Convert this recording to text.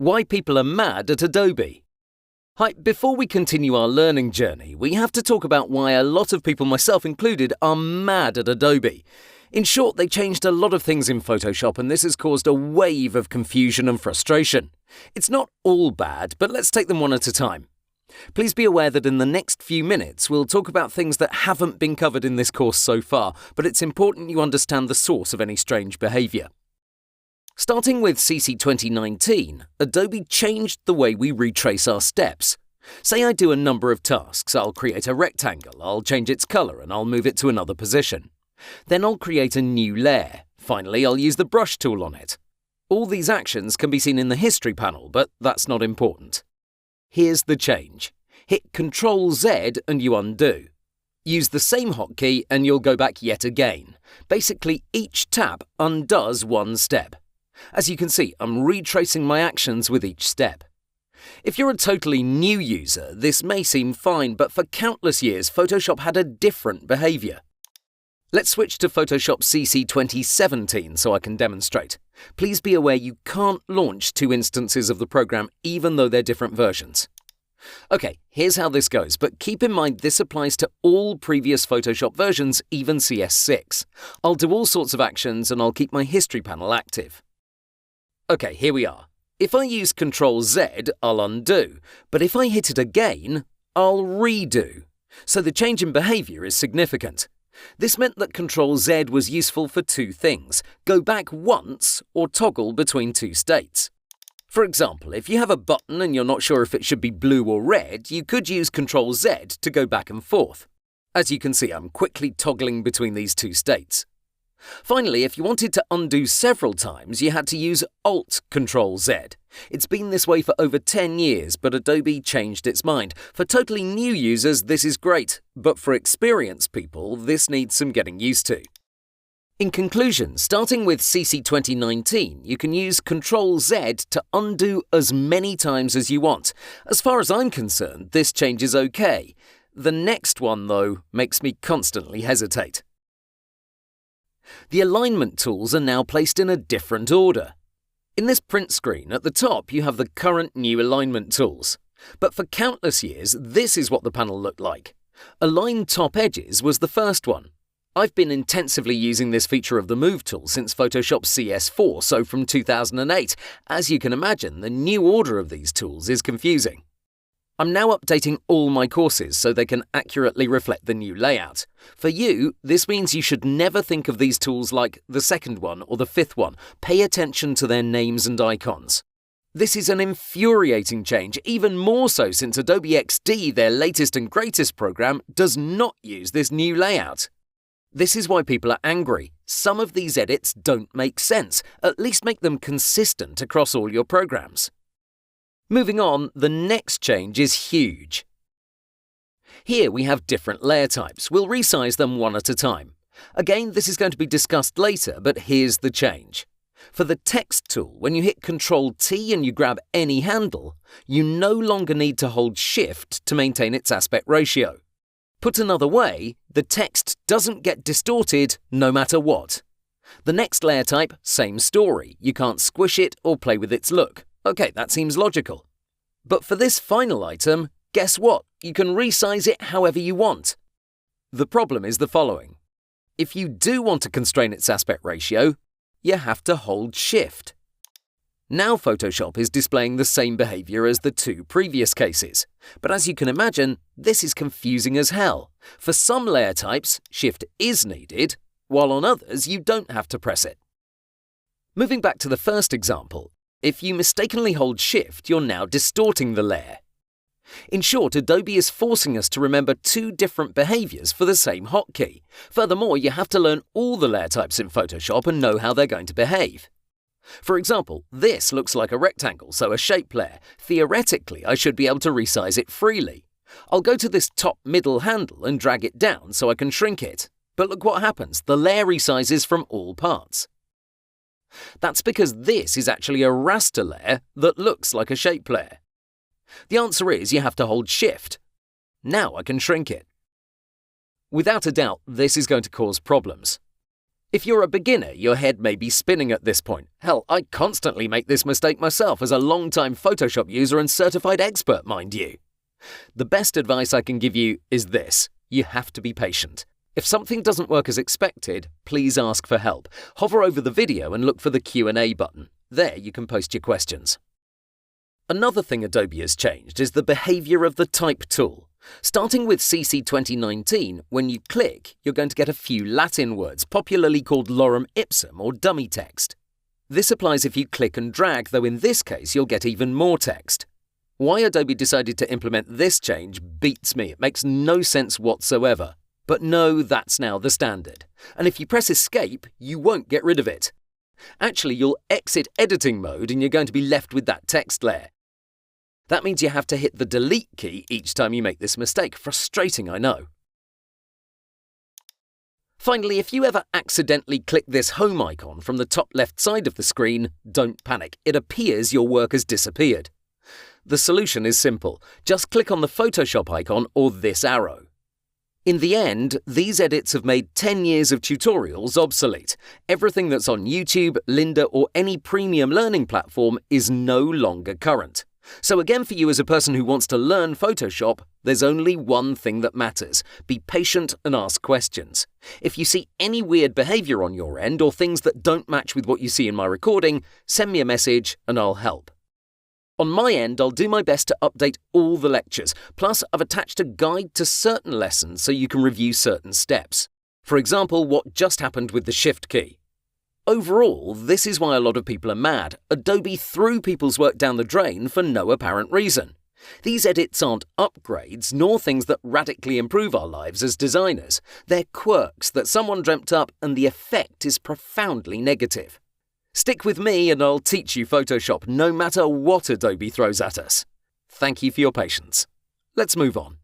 Why people are mad at Adobe. Hi, before we continue our learning journey, we have to talk about why a lot of people, myself included, are mad at Adobe. In short, they changed a lot of things in Photoshop and this has caused a wave of confusion and frustration. It's not all bad, but let's take them one at a time. Please be aware that in the next few minutes we'll talk about things that haven't been covered in this course so far, but it's important you understand the source of any strange behaviour. Starting with CC 2019, Adobe changed the way we retrace our steps. Say I do a number of tasks. I'll create a rectangle, I'll change its colour and I'll move it to another position. Then I'll create a new layer. Finally, I'll use the brush tool on it. All these actions can be seen in the history panel, but that's not important. Here's the change. Hit Ctrl-Z and you undo. Use the same hotkey and you'll go back yet again. Basically, each tap undoes one step. As you can see, I'm retracing my actions with each step. If you're a totally new user, this may seem fine, but for countless years, Photoshop had a different behaviour. Let's switch to Photoshop CC 2017 so I can demonstrate. Please be aware you can't launch two instances of the program even though they're different versions. OK, here's how this goes, but keep in mind this applies to all previous Photoshop versions, even CS6. I'll do all sorts of actions and I'll keep my history panel active. OK, here we are. If I use Ctrl-Z, I'll undo, but if I hit it again, I'll redo. So the change in behaviour is significant. This meant that Ctrl-Z was useful for two things: go back once or toggle between two states. For example, if you have a button and you're not sure if it should be blue or red, you could use Ctrl-Z to go back and forth. As you can see, I'm quickly toggling between these two states. Finally, if you wanted to undo several times, you had to use Alt-Ctrl-Z. It's been this way for over 10 years, but Adobe changed its mind. For totally new users, this is great, but for experienced people, this needs some getting used to. In conclusion, starting with CC 2019, you can use Ctrl-Z to undo as many times as you want. As far as I'm concerned, this change is okay. The next one, though, makes me constantly hesitate. The alignment tools are now placed in a different order. In this print screen, at the top you have the current new alignment tools. But for countless years, this is what the panel looked like. Align top edges was the first one. I've been intensively using this feature of the Move tool since Photoshop CS4, so from 2008. As you can imagine, the new order of these tools is confusing. I'm now updating all my courses so they can accurately reflect the new layout. For you, this means you should never think of these tools like the second one or the fifth one. Pay attention to their names and icons. This is an infuriating change, even more so since Adobe XD, their latest and greatest program, does not use this new layout. This is why people are angry. Some of these edits don't make sense. At least make them consistent across all your programs. Moving on, the next change is huge. Here we have different layer types. We'll resize them one at a time. Again, this is going to be discussed later, but here's the change. For the text tool, when you hit Ctrl-T and you grab any handle, you no longer need to hold Shift to maintain its aspect ratio. Put another way, the text doesn't get distorted no matter what. The next layer type, same story. You can't squish it or play with its look. OK, that seems logical. But for this final item, guess what? You can resize it however you want. The problem is the following. If you do want to constrain its aspect ratio, you have to hold Shift. Now Photoshop is displaying the same behaviour as the two previous cases. But as you can imagine, this is confusing as hell. For some layer types, Shift is needed, while on others you don't have to press it. Moving back to the first example, if you mistakenly hold Shift, you're now distorting the layer. In short, Adobe is forcing us to remember two different behaviours for the same hotkey. Furthermore, you have to learn all the layer types in Photoshop and know how they're going to behave. For example, this looks like a rectangle, so a shape layer. Theoretically, I should be able to resize it freely. I'll go to this top middle handle and drag it down so I can shrink it. But look what happens, the layer resizes from all parts. That's because this is actually a raster layer that looks like a shape layer. The answer is you have to hold Shift. Now I can shrink it. Without a doubt, this is going to cause problems. If you're a beginner, your head may be spinning at this point. Hell, I constantly make this mistake myself as a long-time Photoshop user and certified expert, mind you. The best advice I can give you is this: you have to be patient. If something doesn't work as expected, please ask for help. Hover over the video and look for the Q&A button. There you can post your questions. Another thing Adobe has changed is the behavior of the Type tool. Starting with CC 2019, when you click, you're going to get a few Latin words, popularly called lorem ipsum or dummy text. This applies if you click and drag, though in this case you'll get even more text. Why Adobe decided to implement this change beats me. It makes no sense whatsoever. But no, that's now the standard. And if you press Escape, you won't get rid of it. Actually, you'll exit editing mode and you're going to be left with that text layer. That means you have to hit the Delete key each time you make this mistake. Frustrating, I know. Finally, if you ever accidentally click this home icon from the top left side of the screen, don't panic. It appears your work has disappeared. The solution is simple. Just click on the Photoshop icon or this arrow. In the end, these edits have made 10 years of tutorials obsolete. Everything that's on YouTube, Lynda, or any premium learning platform is no longer current. So again, for you as a person who wants to learn Photoshop, there's only one thing that matters. Be patient and ask questions. If you see any weird behavior on your end or things that don't match with what you see in my recording, send me a message and I'll help. On my end, I'll do my best to update all the lectures. Plus, I've attached a guide to certain lessons so you can review certain steps. For example, what just happened with the Shift key. Overall, this is why a lot of people are mad. Adobe threw people's work down the drain for no apparent reason. These edits aren't upgrades, nor things that radically improve our lives as designers. They're quirks that someone dreamt up, and the effect is profoundly negative. Stick with me and I'll teach you Photoshop no matter what Adobe throws at us. Thank you for your patience. Let's move on.